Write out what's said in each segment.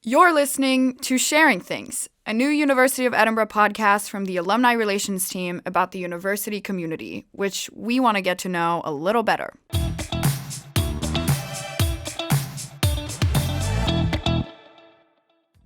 You're listening to Sharing Things, a new University of Edinburgh podcast from the Alumni Relations team about the university community, which we want to get to know a little better.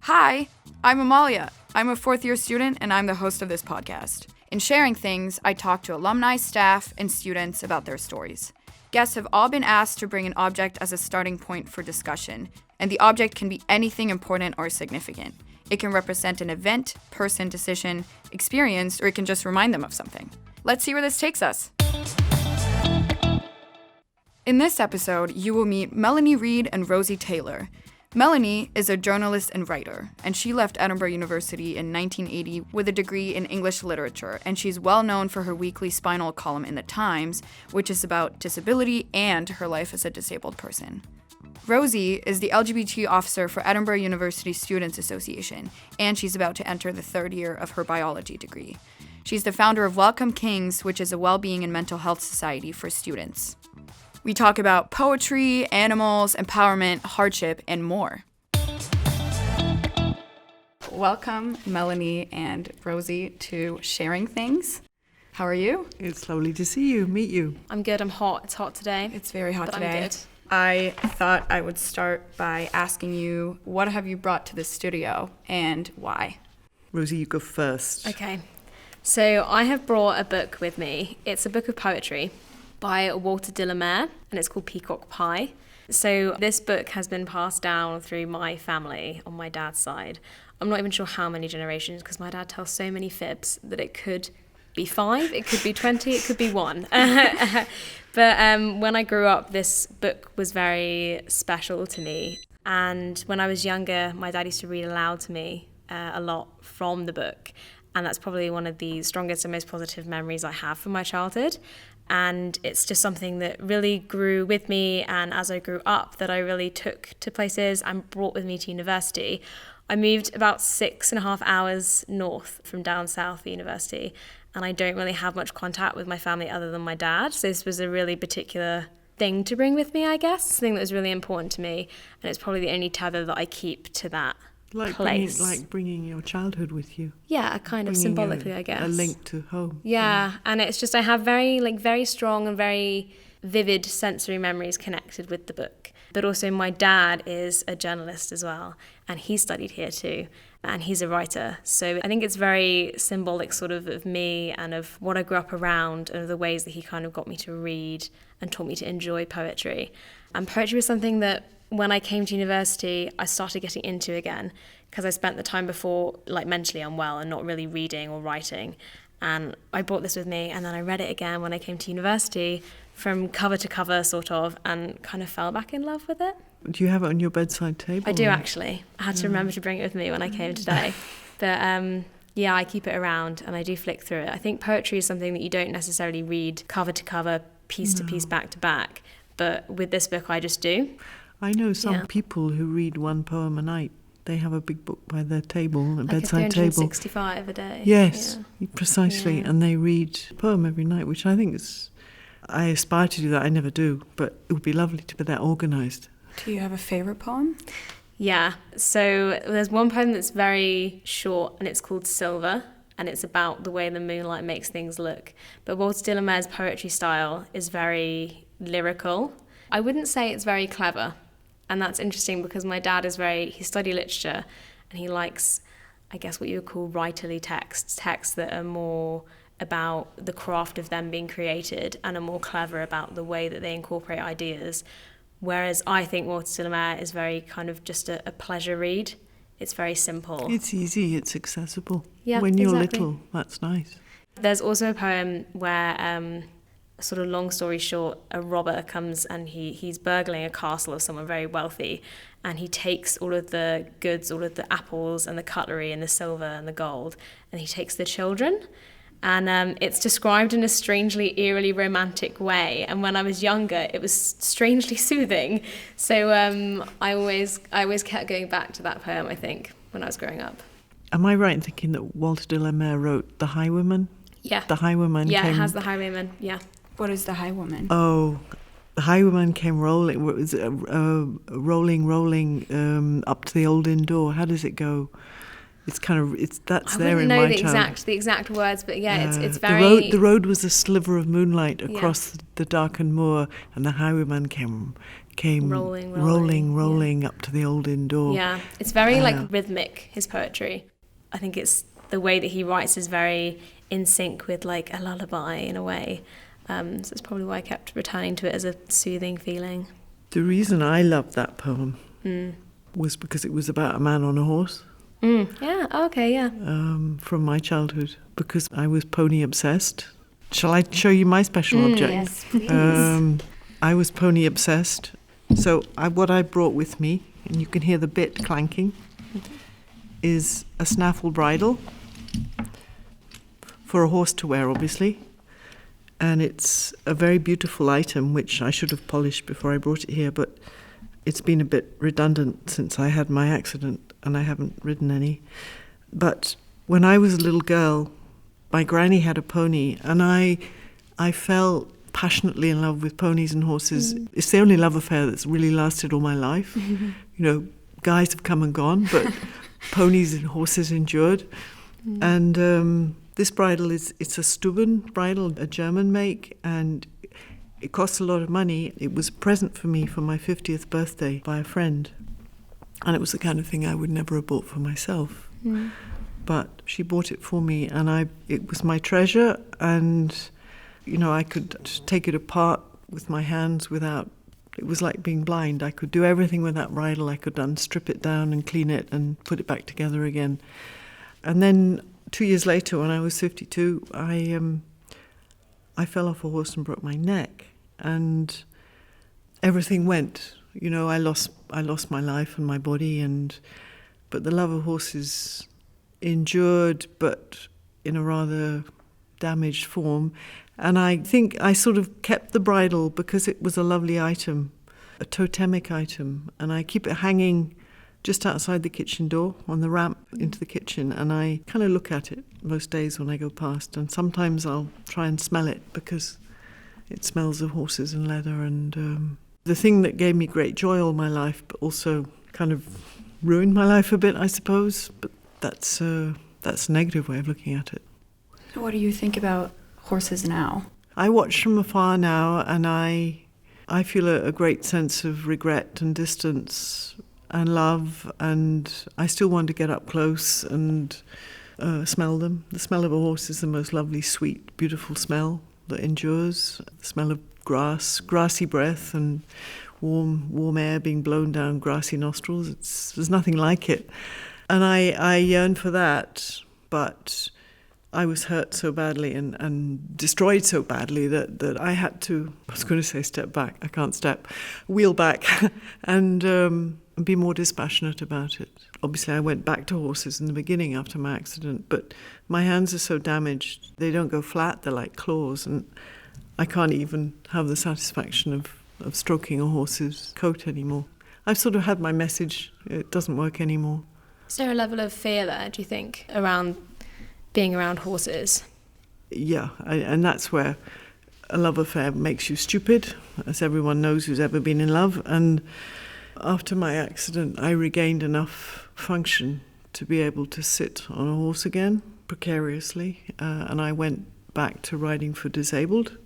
Hi, I'm Amalia. I'm a fourth-year student, and I'm the host of this podcast. In Sharing Things, I talk to alumni, staff, and students about their stories. Guests have all been asked to bring an object as a starting point for discussion, and the object can be anything important or significant. It can represent an event, person, decision, experience, or it can just remind them of something. Let's see where this takes us. In this episode, you will meet Melanie Reid and Rosie Taylor. Melanie is a journalist and writer, and she left Edinburgh University in 1980 with a degree in English literature, and she's well known for her weekly spinal column in The Times, which is about disability and her life as a disabled person. Rosie is the LGBT officer for Edinburgh University Students Association, and she's about to enter the third year of her biology degree. She's the founder of Welcome Kings, which is a well-being and mental health society for students. We talk about poetry, animals, empowerment, hardship, and more. Welcome, Melanie and Rosie, to Sharing Things. How are you? It's lovely to see you, meet you. I'm good, I'm hot. It's hot today. It's very hot today. I'm good. I thought I would start by asking you, what have you brought to the studio and why? Rosie, you go first. Okay. So I have brought a book with me. It's a book of poetry by Walter de la Mare, and it's called Peacock Pie. So this book has been passed down through my family on my dad's side. I'm not even sure how many generations, because my dad tells so many fibs that it could be 5, it could be 20, it could be 1. But when I grew up, this book was very special to me. And when I was younger, my dad used to read aloud to me a lot from the book. And that's probably one of the strongest and most positive memories I have from my childhood. And it's just something that really grew with me. And as I grew up, that I really took to places and brought with me to university. I moved about 6.5 hours north from down south for university. And I don't really have much contact with my family other than my dad. So this was a really particular thing to bring with me, I guess. Something that was really important to me. And it's probably the only tether that I keep to that place. Bringing your childhood with you. Yeah, kind of symbolically, I guess. A link to home. Yeah, and it's just I have very strong and very vivid sensory memories connected with the book. But also my dad is a journalist as well, and he studied here too, and he's a writer. So I think it's very symbolic sort of me and of what I grew up around and of the ways that he kind of got me to read and taught me to enjoy poetry. And poetry was something that when I came to university, I started getting into again, because I spent the time before mentally unwell and not really reading or writing. And I brought this with me, and then I read it again when I came to university from cover to cover sort of, and kind of fell back in love with it. Do you have it on your bedside table? I do actually. I had to remember to bring it with me when I came today. But yeah, I keep it around and I do flick through it. I think poetry is something that you don't necessarily read cover to cover, piece to piece, back to back. But with this book, I just do. I know some people who read one poem a night. They have a big book by their table, a bedside table. 365 a day. Yes, precisely. Yeah. And they read a poem every night, which I think is... I aspire to do that. I never do, but it would be lovely to be that organised. Do you have a favourite poem? Yeah, so there's one poem that's very short, and it's called Silver, and it's about the way the moonlight makes things look. But Walter de la Mare's poetry style is very lyrical. I wouldn't say it's very clever. And that's interesting because my dad he studied literature, and he likes, I guess, what you would call writerly texts that are more about the craft of them being created and are more clever about the way that they incorporate ideas. Whereas I think Walter de la Mare is very kind of just a pleasure read. It's very simple. It's easy, it's accessible. Yeah, when you're exactly. little, that's nice. There's also a poem where... sort of long story short, a robber comes and he's burgling a castle of someone very wealthy, and he takes all of the goods, all of the apples and the cutlery and the silver and the gold, and he takes the children. And it's described in a strangely, eerily romantic way. And when I was younger, it was strangely soothing. So I always kept going back to that poem, I think, when I was growing up. Am I right in thinking that Walter de la Mare wrote The Highwayman? Yeah. The Highwayman Yeah, it has The Highwayman, yeah. What is The Highwayman? Oh, the highwayman came rolling, rolling up to the old inn door. How does it go? It's kind of, that's I there in wouldn't know my the child. exact words, but yeah, it's very... The road was a sliver of moonlight across the darkened moor, and the highwayman came rolling up to the old inn door. Yeah, it's very rhythmic, his poetry. I think it's the way that he writes is very in sync with like a lullaby in a way. So it's probably why I kept returning to it as a soothing feeling. The reason I loved that poem was because it was about a man on a horse. Yeah, okay, yeah. From my childhood, because I was pony obsessed. Shall I show you my special object? Yes, please. I was pony obsessed. So what I brought with me, and you can hear the bit clanking, is a snaffle bridle for a horse to wear, obviously. And it's a very beautiful item, which I should have polished before I brought it here, but it's been a bit redundant since I had my accident and I haven't ridden any. But when I was a little girl, my granny had a pony, and I fell passionately in love with ponies and horses. It's the only love affair that's really lasted all my life. You know, guys have come and gone, but ponies and horses endured. And this bridle it's a Stubben bridle, a German make, and it costs a lot of money. It was a present for me for my 50th birthday by a friend. And it was the kind of thing I would never have bought for myself. But she bought it for me, and it was my treasure. And, you know, I could take it apart with my hands without... It was like being blind. I could do everything with that bridle. I could strip it down and clean it and put it back together again. And then 2 years later, when I was 52, I fell off a horse and broke my neck. And everything went... You know, I lost my life and my body, but the love of horses endured, but in a rather damaged form. And I think I sort of kept the bridle because it was a lovely item, a totemic item, and I keep it hanging just outside the kitchen door on the ramp into the kitchen, and I kind of look at it most days when I go past, and sometimes I'll try and smell it because it smells of horses and leather. And the thing that gave me great joy all my life, but also kind of ruined my life a bit, I suppose. But that's a negative way of looking at it. So what do you think about horses now? I watch from afar now, and I feel a great sense of regret and distance and love, and I still want to get up close and smell them. The smell of a horse is the most lovely, sweet, beautiful smell that endures. The smell of grass, grassy breath, and warm air being blown down grassy nostrils. There's nothing like it. And I yearn for that, but I was hurt so badly and destroyed so badly that I had to, I was going to say step back, I can't step, wheel back and be more dispassionate about it. Obviously I went back to horses in the beginning after my accident, but my hands are so damaged, they don't go flat, they're like claws, and I can't even have the satisfaction of stroking a horse's coat anymore. I've sort of had my message, it doesn't work anymore. Is there a level of fear there, do you think, around being around horses? Yeah, and that's where a love affair makes you stupid, as everyone knows who's ever been in love. And after my accident, I regained enough function to be able to sit on a horse again, precariously, and I went back to riding for disabled,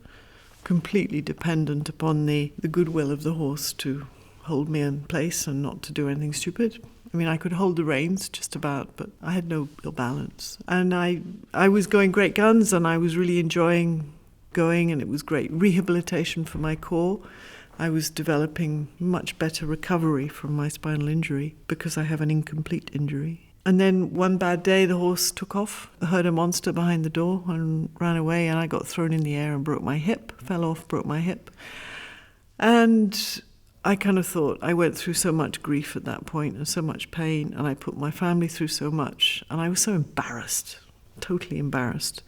completely dependent upon the goodwill of the horse to hold me in place and not to do anything stupid. I mean, I could hold the reins just about, but I had no real balance. And I was going great guns, and I was really enjoying going, and it was great rehabilitation for my core. I was developing much better recovery from my spinal injury because I have an incomplete injury. And then one bad day, the horse took off. I heard a monster behind the door and ran away, and I got thrown in the air and broke my hip, fell off, broke my hip. And I kind of thought I went through so much grief at that point and so much pain, and I put my family through so much, and I was so embarrassed, totally embarrassed,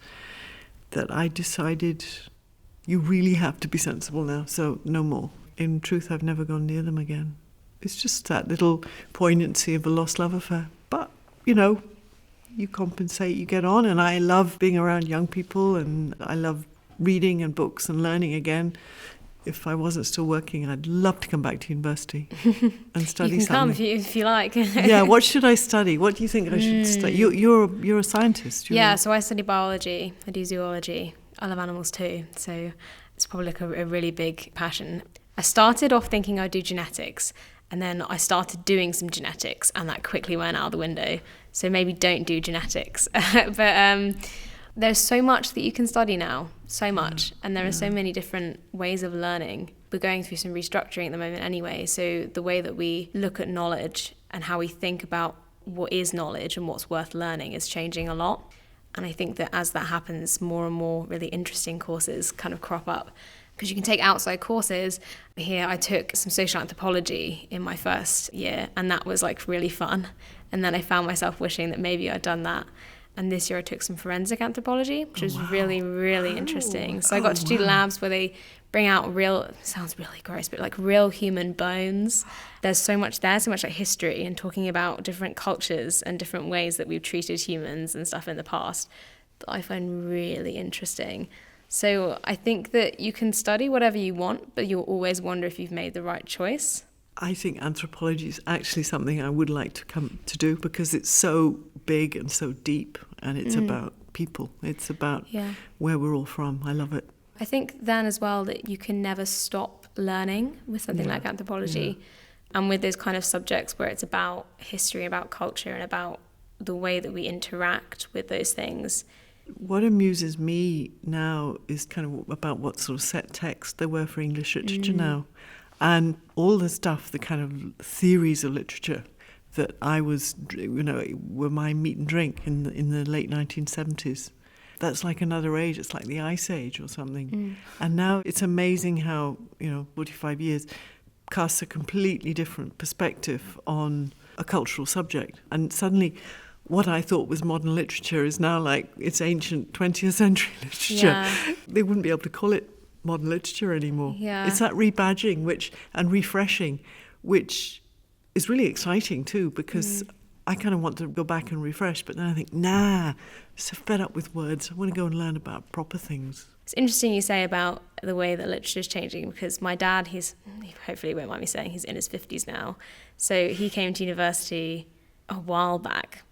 that I decided you really have to be sensible now, so no more. In truth, I've never gone near them again. It's just that little poignancy of a lost love affair. But, you know, you compensate, you get on, and I love being around young people, and I love reading and books and learning again. if I wasn't still working, I'd love to come back to university and study You can come something. if you like. Yeah, what should I study? What do you think I should study? You're a scientist. Yeah, so I study biology. I do zoology. I love animals too, so it's probably like a really big passion. I started off thinking I'd do genetics, and then I started doing some genetics, and that quickly went out the window. So maybe don't do genetics. But there's so much that you can study now, so much, and there are so many different ways of learning. We're going through some restructuring at the moment anyway, so the way that we look at knowledge and how we think about what is knowledge and what's worth learning is changing a lot. And I think that as that happens, more and more really interesting courses kind of crop up, because you can take outside courses. Here I took some social anthropology in my first year, and that was like really fun. And then I found myself wishing that maybe I'd done that. And this year I took some forensic anthropology, which was really, really interesting. So I got to do labs where they bring out real, sounds really gross, but like real human bones. There's so much there, so much like history and talking about different cultures and different ways that we've treated humans and stuff in the past that I find really interesting. So I think that you can study whatever you want, but you'll always wonder if you've made the right choice. I think anthropology is actually something I would like to come to do, because it's so big and so deep, and it's about people. It's about where we're all from. I love it. I think then as well that you can never stop learning with something like anthropology, and with those kind of subjects where it's about history, about culture, and about the way that we interact with those things. What amuses me now is kind of about what sort of set text there were for English literature now. And all the stuff, the kind of theories of literature that I was, were my meat and drink in the late 1970s. That's like another age. It's like the Ice Age or something. And now it's amazing how, 45 years casts a completely different perspective on a cultural subject. And suddenly what I thought was modern literature is now like it's ancient 20th century literature. Yeah. They wouldn't be able to call it modern literature anymore. Yeah. It's that rebadging and refreshing, which is really exciting too, because I kind of want to go back and refresh, but then I think, so fed up with words. I want to go and learn about proper things. It's interesting you say about the way that literature is changing, because my dad, he hopefully won't mind me saying, he's in his 50s now. So he came to university a while back.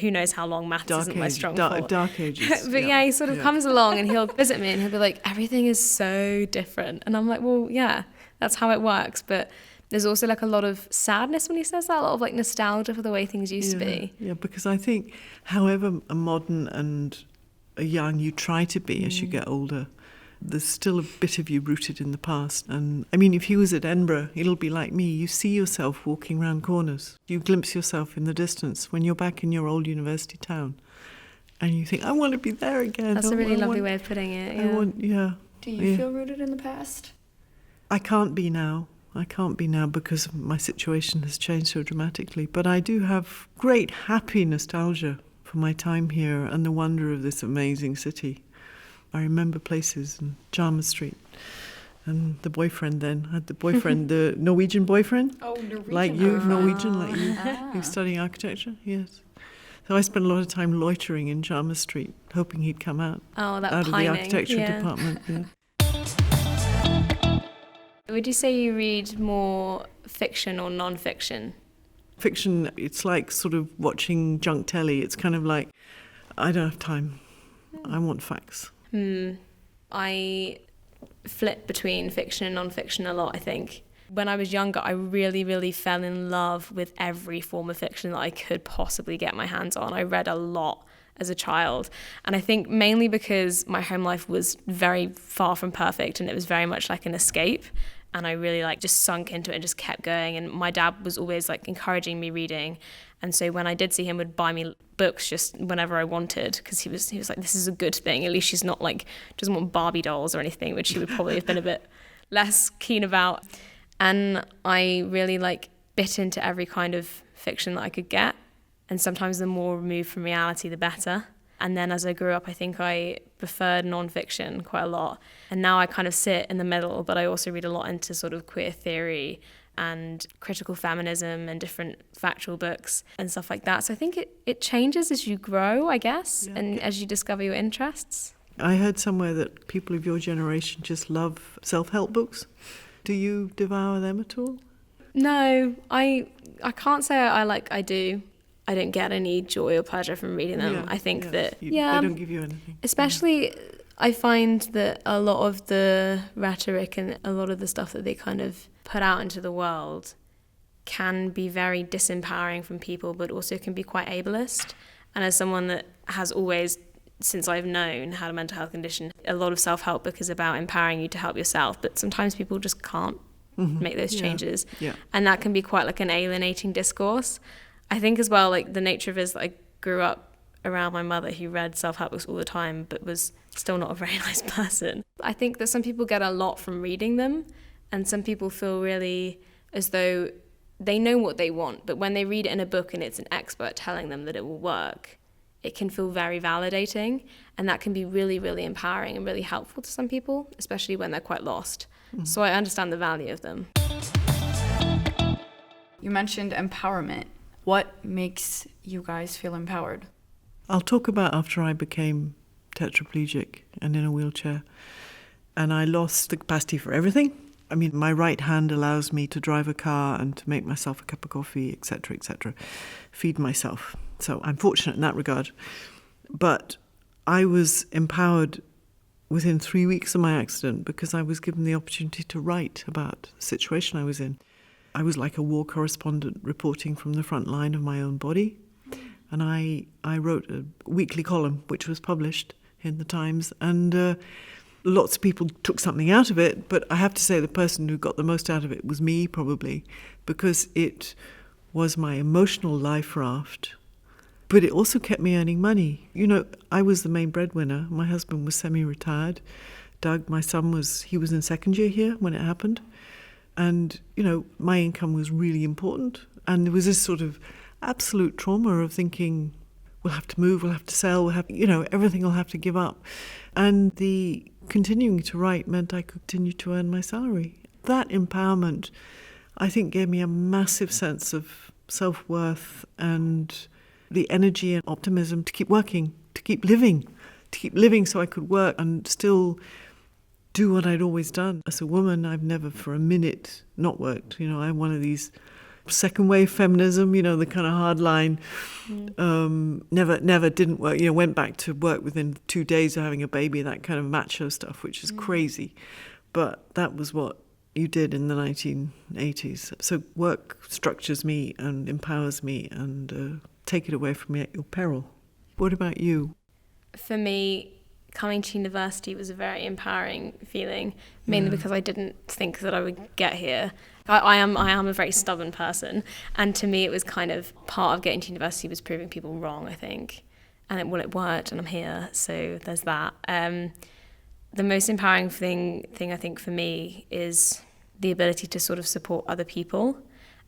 Who knows how long maths isn't my strong point. Dark ages. But he sort of comes along and he'll visit me and he'll be like, everything is so different. And I'm like, well, yeah, that's how it works. But there's also like a lot of sadness when he says that, a lot of like nostalgia for the way things used to be. Yeah, because I think however a modern and a young you try to be as you get older, there's still a bit of you rooted in the past. And I mean, if you was at Edinburgh, it'll be like me. You see yourself walking round corners. You glimpse yourself in the distance when you're back in your old university town. And you think, I want to be there again. That's a really lovely way of putting it. Do you feel rooted in the past? I can't be now. Because my situation has changed so dramatically. But I do have great, happy nostalgia for my time here and the wonder of this amazing city. I remember places in Jarmouth Street. And the boyfriend then. I had the boyfriend, the Norwegian boyfriend. Oh, Norwegian. Like you, Norwegian, like you. He was studying architecture, yes. So I spent a lot of time loitering in Jarmouth Street, hoping he'd come out. Oh, that out pining. Of the architecture department, yeah. Would you say you read more fiction or non-fiction? Fiction, it's like sort of watching junk telly. It's kind of like, I don't have time. I want facts. I flip between fiction and non-fiction a lot, I think. When I was younger, I really, really fell in love with every form of fiction that I could possibly get my hands on. I read a lot as a child. And I think mainly because my home life was very far from perfect and it was very much like an escape. And I really just sunk into it and just kept going. And my dad was always encouraging me reading. And so when I did see him, would buy me books just whenever I wanted, because he was like, this is a good thing. At least she's not doesn't want Barbie dolls or anything, which he would probably have been a bit less keen about. And I really bit into every kind of fiction that I could get. And sometimes the more removed from reality, the better. And then as I grew up, I think I preferred non-fiction quite a lot. And now I kind of sit in the middle, but I also read a lot into sort of queer theory and critical feminism and different factual books and stuff like that. So I think it changes as you grow, I guess, and as you discover your interests. I heard somewhere that people of your generation just love self-help books. Do you devour them at all? No, I can't say I do. I don't get any joy or pleasure from reading them. Yeah, I think that they don't give you anything. Especially, I find that a lot of the rhetoric and a lot of the stuff that they kind of put out into the world can be very disempowering from people, but also can be quite ableist. And as someone that has always, since I've known, had a mental health condition, a lot of self-help book is about empowering you to help yourself, but sometimes people just can't make those changes. Yeah. And that can be quite like an alienating discourse. I think as well, like the nature of it is that I grew up around my mother who read self-help books all the time, but was still not a very nice person. I think that some people get a lot from reading them, and some people feel really as though they know what they want, but when they read it in a book and it's an expert telling them that it will work, it can feel very validating, and that can be really, really empowering and really helpful to some people, especially when they're quite lost. So I understand the value of them. You mentioned empowerment. What makes you guys feel empowered? I'll talk about after I became tetraplegic and in a wheelchair, and I lost the capacity for everything. I mean, my right hand allows me to drive a car and to make myself a cup of coffee, etc., feed myself. So I'm fortunate in that regard. But I was empowered within 3 weeks of my accident because I was given the opportunity to write about the situation I was in. I was like a war correspondent reporting from the front line of my own body. And I wrote a weekly column, which was published in the Times. And lots of people took something out of it. But I have to say the person who got the most out of it was me, probably, because it was my emotional life raft. But it also kept me earning money. You know, I was the main breadwinner. My husband was semi-retired. Doug, my son, he was in second year here when it happened. And, you know, my income was really important. And there was this sort of absolute trauma of thinking, we'll have to move, we'll have to sell, everything will have to give up. And the continuing to write meant I could continue to earn my salary. That empowerment, I think, gave me a massive sense of self-worth and the energy and optimism to keep working, to keep living so I could work and still do what I'd always done. As a woman, I've never for a minute not worked. You know, I'm one of these second wave feminism, the kind of hard line, never didn't work, went back to work within 2 days of having a baby, that kind of macho stuff, which is crazy. But that was what you did in the 1980s. So work structures me and empowers me and take it away from me at your peril. What about you? For me, coming to university was a very empowering feeling, mainly because I didn't think that I would get here. I am a very stubborn person, and to me it was kind of part of getting to university was proving people wrong, I think. And it worked, and I'm here, so there's that. The most empowering thing I think for me is the ability to sort of support other people,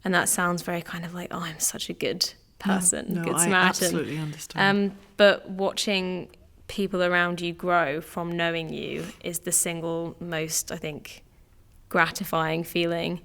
and that sounds very kind of like, oh, I'm such a good person, good Samaritan. I absolutely understand. But watching people around you grow from knowing you is the single most, I think, gratifying feeling.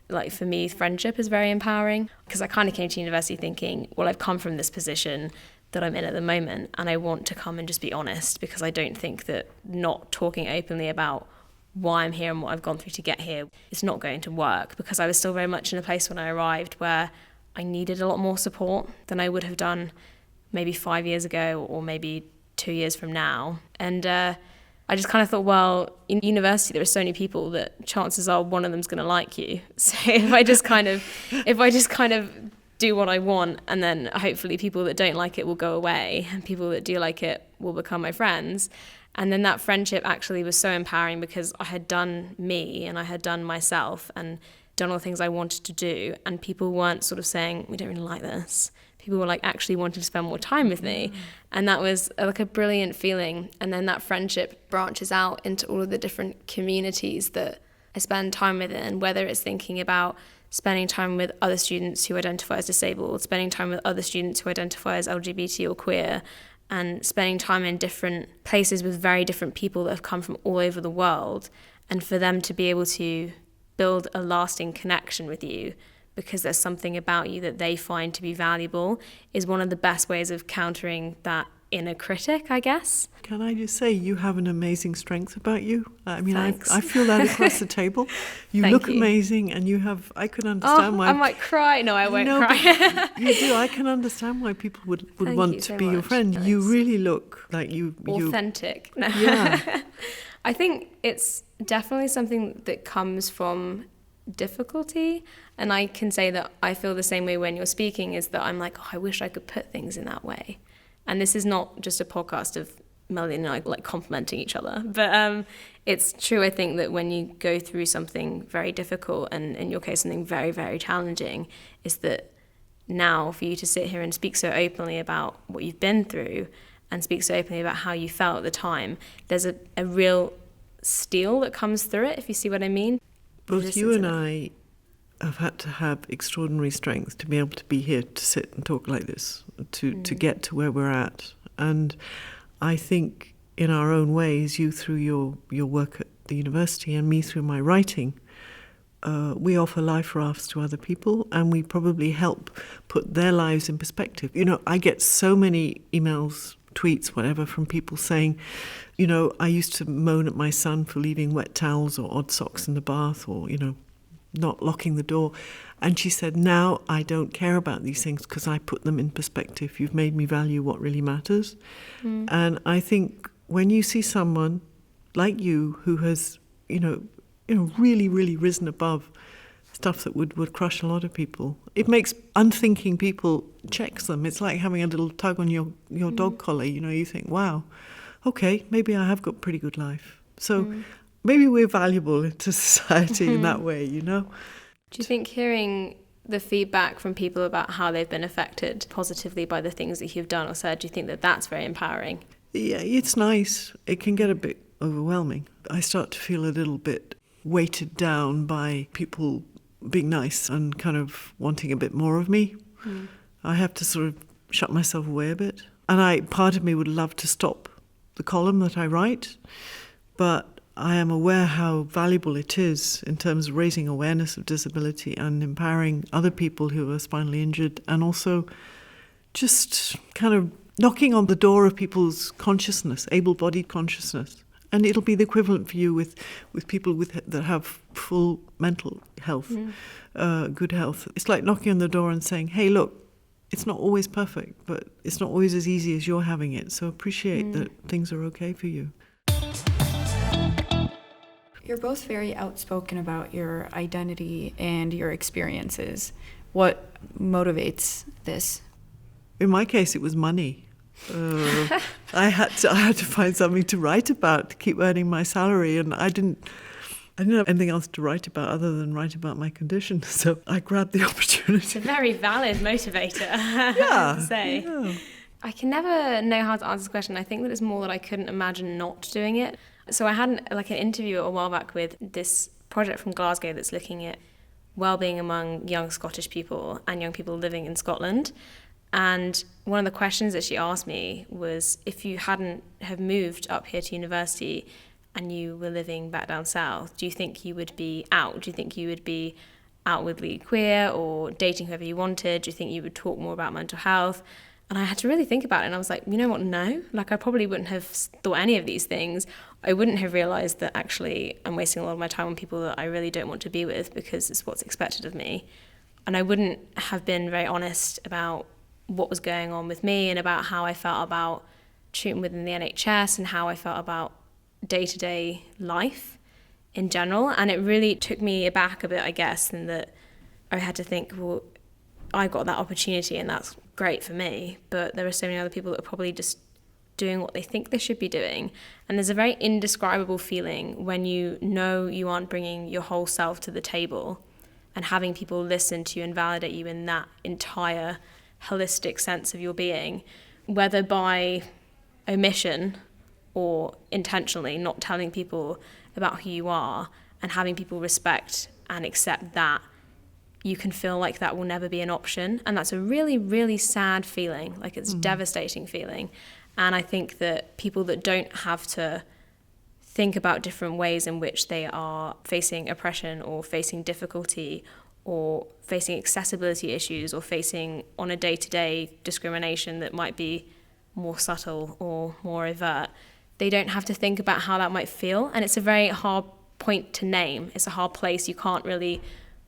Like for me, friendship is very empowering because I kind of came to university thinking, well, I've come from this position that I'm in at the moment and I want to come and just be honest, because I don't think that not talking openly about why I'm here and what I've gone through to get here is not going to work, because I was still very much in a place when I arrived where I needed a lot more support than I would have done maybe 5 years ago or maybe 2 years from now. And I just kind of thought, well, in university there are so many people that chances are one of them's going to like you. So if I just kind of do what I want, and then hopefully people that don't like it will go away and people that do like it will become my friends. And then that friendship actually was so empowering because I had done me and I had done myself and done all the things I wanted to do, and people weren't sort of saying, we don't really like this. People were like actually wanting to spend more time with me. And that was like a brilliant feeling. And then that friendship branches out into all of the different communities that I spend time within, whether it's thinking about spending time with other students who identify as disabled, spending time with other students who identify as LGBT or queer, and spending time in different places with very different people that have come from all over the world, and for them to be able to build a lasting connection with you because there's something about you that they find to be valuable is one of the best ways of countering that inner critic, I guess. Can I just say, you have an amazing strength about you. I mean, Thanks. I feel that across the table. You Thank look you. amazing, and you have, I can understand why. I might cry. No, I won't No, cry. but you do. I can understand why people would Thank want you to so be your much. friend. Thanks. You really look like you. Authentic. No. Yeah. I think it's definitely something that comes from difficulty, and I can say that I feel the same way when you're speaking, is that I'm like, oh, I wish I could put things in that way. And this is not just a podcast of Melanie and I like complimenting each other, but it's true. I think that when you go through something very difficult, and in your case something very, very challenging, is that now for you to sit here and speak so openly about what you've been through and speak so openly about how you felt at the time, there's a real steel that comes through it, if you see what I mean. Both you and I have had to have extraordinary strength to be able to be here, to sit and talk like this, to get to where we're at. And I think in our own ways, you through your work at the university and me through my writing, we offer life rafts to other people, and we probably help put their lives in perspective. You know, I get so many emails, tweets, whatever, from people saying, you know, I used to moan at my son for leaving wet towels or odd socks in the bath, or, you know, not locking the door. And she said, now I don't care about these things because I put them in perspective. You've made me value what really matters. And I think when you see someone like you who has, you know, really, really risen above stuff that would crush a lot of people, it makes unthinking people, checks them. It's like having a little tug on your dog collar. You know, you think, wow, okay, maybe I have got a pretty good life. So maybe we're valuable to society in that way, you know. Do you think hearing the feedback from people about how they've been affected positively by the things that you've done or said, do you think that that's very empowering? Yeah, it's nice. It can get a bit overwhelming. I start to feel a little bit weighted down by people being nice and kind of wanting a bit more of me. I have to sort of shut myself away a bit. And part of me would love to stop the column that I write, but I am aware how valuable it is in terms of raising awareness of disability and empowering other people who are spinally injured, and also just kind of knocking on the door of people's consciousness, able-bodied consciousness. And it'll be the equivalent for you with people that have full mental health, good health. It's like knocking on the door and saying, hey, look, it's not always perfect, but it's not always as easy as you're having it. So appreciate that things are okay for you. You're both very outspoken about your identity and your experiences. What motivates this? In my case, it was money. I had to find something to write about to keep earning my salary, and I didn't have anything else to write about other than write about my condition. So I grabbed the opportunity. It's a very valid motivator, I have to say. Yeah. I can never know how to answer this question. I think that it's more that I couldn't imagine not doing it. So I had an interview a while back with this project from Glasgow that's looking at well-being among young Scottish people and young people living in Scotland. And one of the questions that she asked me was, if you hadn't have moved up here to university and you were living back down south, do you think you would be out? Do you think you would be outwardly queer or dating whoever you wanted? Do you think you would talk more about mental health? And I had to really think about it, and I was like, you know what, no. I probably wouldn't have thought any of these things. I wouldn't have realised that actually I'm wasting a lot of my time on people that I really don't want to be with because it's what's expected of me. And I wouldn't have been very honest about what was going on with me and about how I felt about treatment within the NHS and how I felt about day-to-day life in general. And it really took me aback a bit, I guess, in that I had to think, well, I got that opportunity and that's great for me, but there are so many other people that are probably just doing what they think they should be doing. And there's a very indescribable feeling when you know you aren't bringing your whole self to the table and having people listen to you and validate you in that entire holistic sense of your being, whether by omission or intentionally not telling people about who you are, and having people respect and accept that. You can feel like that will never be an option, and that's a really, really sad feeling. It's a devastating feeling. And I think that people that don't have to think about different ways in which they are facing oppression or facing difficulty or facing accessibility issues or facing on a day-to-day discrimination that might be more subtle or more overt, they don't have to think about how that might feel. And it's a very hard point to name. It's a hard place. You can't really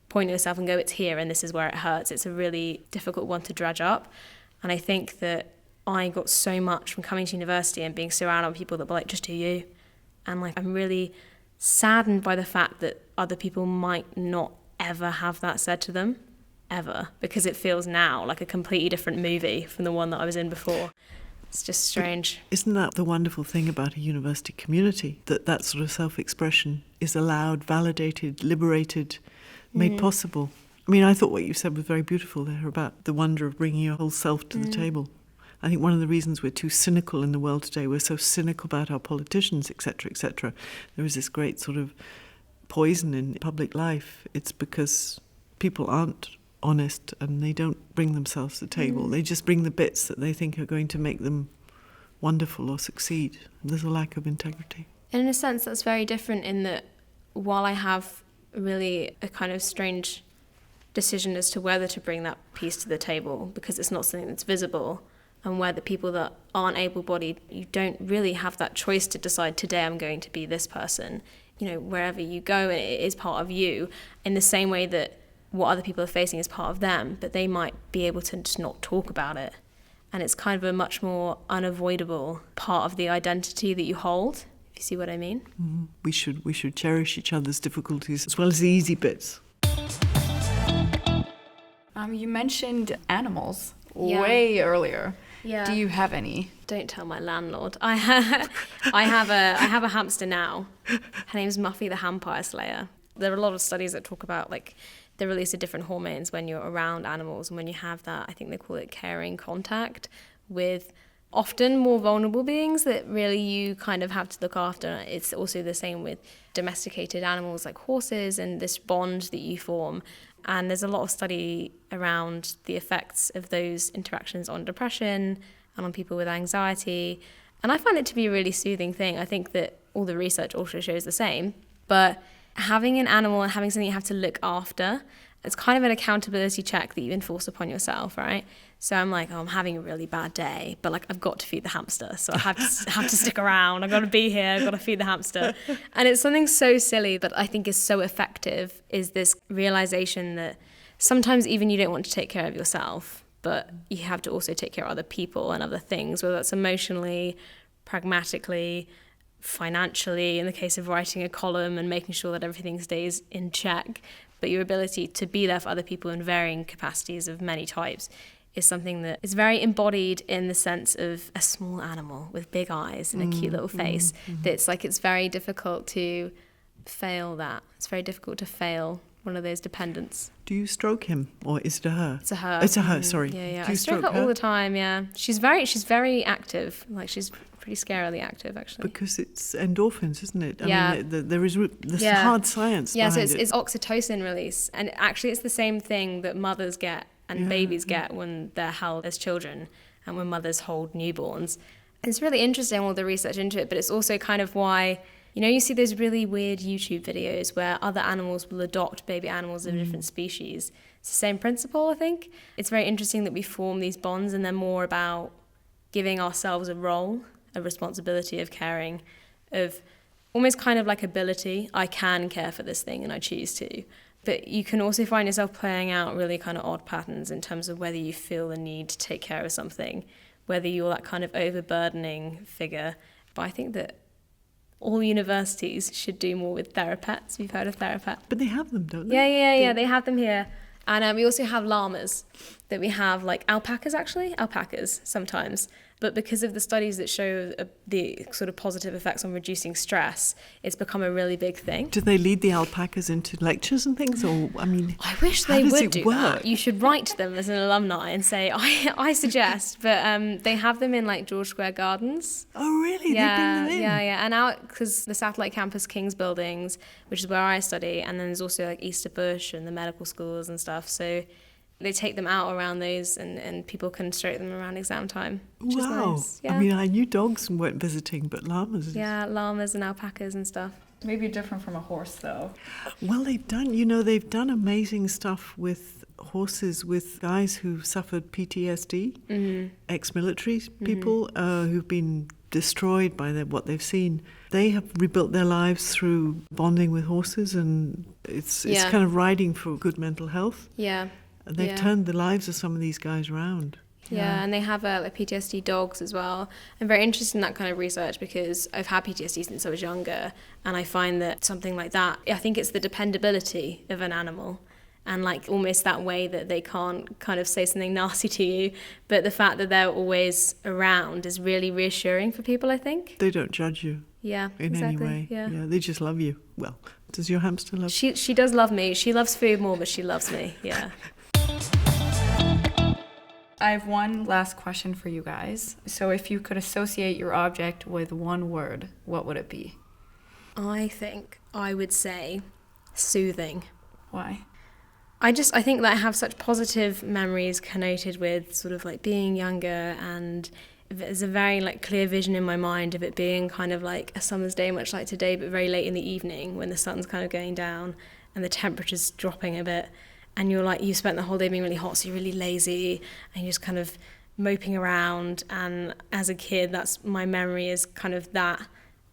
point at yourself and go, it's here and this is where it hurts. It's a really difficult one to dredge up. And I think that I got so much from coming to university and being surrounded by people that were like, just do you. And like, I'm really saddened by the fact that other people might not ever have that said to them, ever, because it feels now like a completely different movie from the one that I was in before. It's just strange. But isn't that the wonderful thing about a university community, that that sort of self-expression is allowed, validated, liberated, made possible? I mean, I thought what you said was very beautiful there about the wonder of bringing your whole self to the table. I think one of the reasons we're too cynical in the world today, we're so cynical about our politicians, etc., etc. There is this great sort of poison in public life. It's because people aren't honest and they don't bring themselves to the table. They just bring the bits that they think are going to make them wonderful or succeed. There's a lack of integrity. And in a sense, that's very different in that while I have really a kind of strange decision as to whether to bring that piece to the table, because it's not something that's visible, and where the people that aren't able-bodied, you don't really have that choice to decide, today I'm going to be this person. You know, wherever you go, it is part of you, in the same way that what other people are facing is part of them, but they might be able to just not talk about it. And it's kind of a much more unavoidable part of the identity that you hold, if you see what I mean. We should cherish each other's difficulties as well as the easy bits. You mentioned animals way earlier. Yeah. Do you have any? Don't tell my landlord. I have a hamster now. Her name's Muffy the Vampire Slayer. There are a lot of studies that talk about like the release of different hormones when you're around animals, and when you have that, I think they call it caring contact with often more vulnerable beings that really you kind of have to look after. It's also the same with domesticated animals like horses, and this bond that you form. And there's a lot of study around the effects of those interactions on depression and on people with anxiety. And I find it to be a really soothing thing. I think that all the research also shows the same. But having an animal and having something you have to look after, it's kind of an accountability check that you enforce upon yourself, right? So I'm like, I'm having a really bad day, but like I've got to feed the hamster, so I have to stick around. I've got to be here. I've got to feed the hamster. And it's something so silly, but I think is so effective, is this realization that sometimes even you don't want to take care of yourself, but you have to also take care of other people and other things, whether that's emotionally, pragmatically, financially, in the case of writing a column and making sure that everything stays in check. But your ability to be there for other people in varying capacities of many types is something that is very embodied in the sense of a small animal with big eyes and a cute little face. That's like, it's very difficult to fail that. It's very difficult to fail one of those dependents. Do you stroke him, or is it a her? It's a her. It's a her, sorry. Yeah. Do you I stroke her all the time, yeah. She's very active. Like, she's pretty scarily active, actually. Because it's endorphins, isn't it? Yeah. I mean, there is hard science Yeah, so behind it's oxytocin release. And actually it's the same thing that mothers get and babies get when they're held as children and when mothers hold newborns. It's really interesting, all the research into it, but it's also kind of why, you know, you see those really weird YouTube videos where other animals will adopt baby animals of different species. It's the same principle, I think. It's very interesting that we form these bonds, and they're more about giving ourselves a role, a responsibility of caring, of almost kind of like ability. I can care for this thing and I choose to. But you can also find yourself playing out really kind of odd patterns in terms of whether you feel the need to take care of something, whether you're that kind of overburdening figure. But I think that all universities should do more with therapets. You've heard of therapet? But they have them, don't they? Yeah. They have them here. And we also have llamas, that we have like alpacas sometimes. But because of the studies that show the sort of positive effects on reducing stress, it's become a really big thing. Do they lead the alpacas into lectures and things? Or, I mean, I wish they would do that. You should write to them as an alumni and say, I suggest. But they have them in like George Square Gardens. Oh, really? Yeah, they bring them in? Yeah. And out, because the satellite campus King's buildings, which is where I study, and then there's also like Easter Bush and the medical schools and stuff. So they take them out around those, and people can stroke them around exam time, which is nice. Yeah. I mean, I knew dogs weren't visiting, but llamas. Yeah, llamas and alpacas and stuff. Maybe different from a horse, though. Well, they've done amazing stuff with horses, with guys who've suffered PTSD, ex-military people who've been destroyed by what they've seen. They have rebuilt their lives through bonding with horses, and it's kind of riding for good mental health. Yeah. And they've turned the lives of some of these guys around. Yeah, and they have like PTSD dogs as well. I'm very interested in that kind of research because I've had PTSD since I was younger, and I find that something like that, I think it's the dependability of an animal, and like almost that way that they can't kind of say something nasty to you, but the fact that they're always around is really reassuring for people, I think. They don't judge you. Yeah, in exactly. any way. Yeah, they just love you. Well, does your hamster love you? She does love me. She loves food more, but she loves me. Yeah. I have one last question for you guys. So if you could associate your object with one word, what would it be? I think I would say soothing. Why? I think that I have such positive memories connoted with sort of like being younger, and there's a very like clear vision in my mind of it being kind of like a summer's day, much like today, but very late in the evening when the sun's kind of going down and the temperature's dropping a bit, and you're like, you spent the whole day being really hot, so you're really lazy and you're just kind of moping around. And as a kid, that's my memory, is kind of that,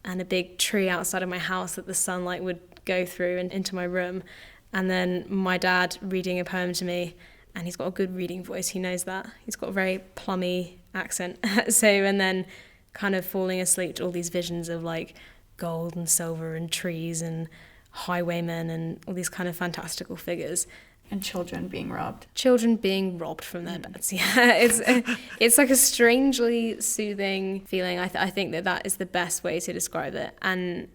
and a big tree outside of my house that the sunlight would go through and into my room. And then my dad reading a poem to me, and he's got a good reading voice, he knows that. He's got a very plummy accent. And then kind of falling asleep to all these visions of like gold and silver and trees and highwaymen and all these kind of fantastical figures. And children being robbed. Children being robbed from their beds, yeah. It's like a strangely soothing feeling. I think that is the best way to describe it. And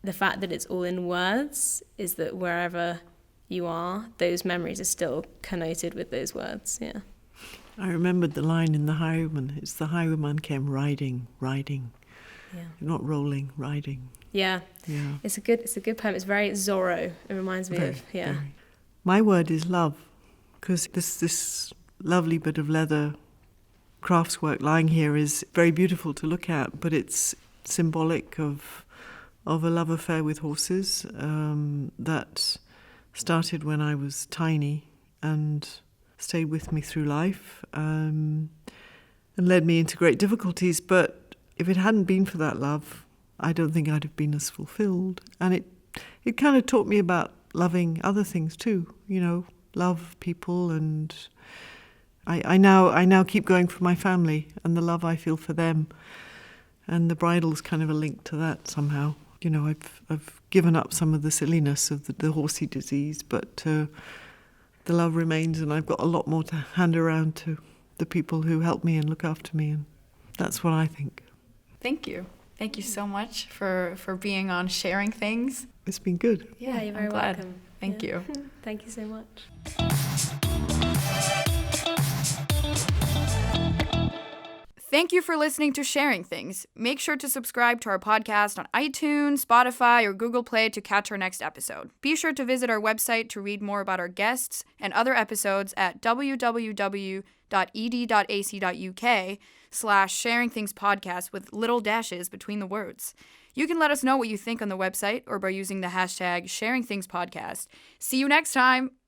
the fact that it's all in words is that wherever you are, those memories are still connoted with those words, yeah. I remembered the line in The Highwayman. It's the highwayman came riding. Yeah. Not rolling, riding. Yeah. Yeah. It's a good poem. It's very Zorro. It reminds me of, yeah. Very. My word is love, because this lovely bit of leather craftswork lying here is very beautiful to look at, but it's symbolic of a love affair with horses that started when I was tiny and stayed with me through life and led me into great difficulties. But if it hadn't been for that love, I don't think I'd have been as fulfilled. And it kind of taught me about loving other things too, love people. And I now keep going for my family and the love I feel for them. And the bridle's kind of a link to that somehow. I've given up some of the silliness of the horsey disease, but the love remains, and I've got a lot more to hand around to the people who help me and look after me, and that's what I think. Thank you. Thank you so much for being on Sharing Things. It's been good. Yeah, you're very welcome. Thank you. Thank you so much. Thank you for listening to Sharing Things. Make sure to subscribe to our podcast on iTunes, Spotify, or Google Play to catch our next episode. Be sure to visit our website to read more about our guests and other episodes at www.ed.ac.uk/sharingthingspodcast with little dashes between the words. You can let us know what you think on the website or by using the hashtag #SharingThingsPodcast. See you next time!